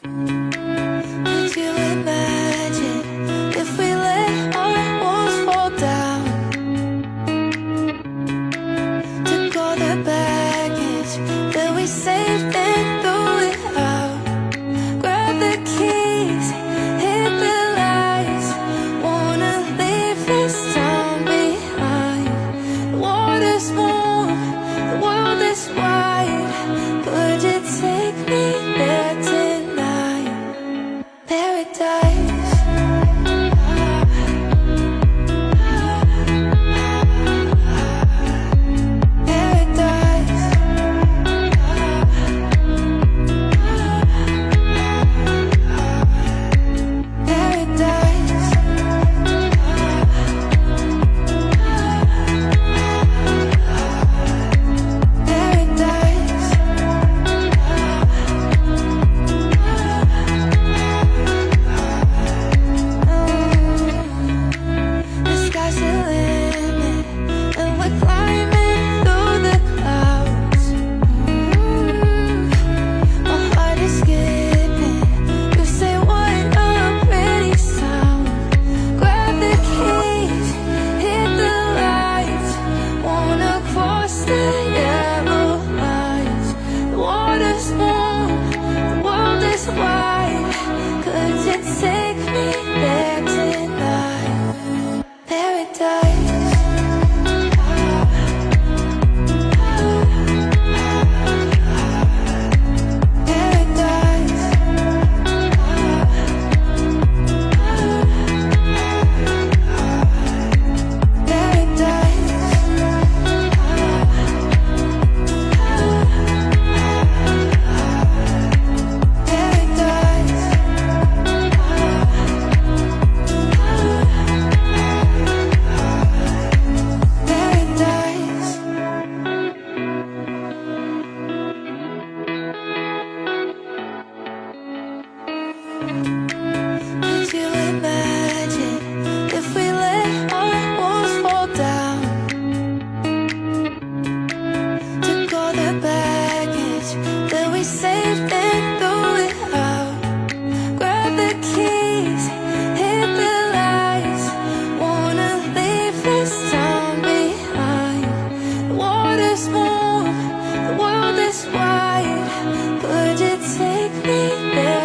Could you imagine if we let our walls fall down? Took all the baggage that we saved and threw it out. Grab the keys, hit the lights. Wanna leave this town behind. The water's warm, the world is wide. Could you take me there tonight? Paradise. Take me there tonight. Paradise. Could you imagine if we let our walls fall down? Took all the baggage that we saved and threw it out. Grab the keys, hit the lights. Wanna leave this town behind. The water's warm, the world is wide. Could you take me there?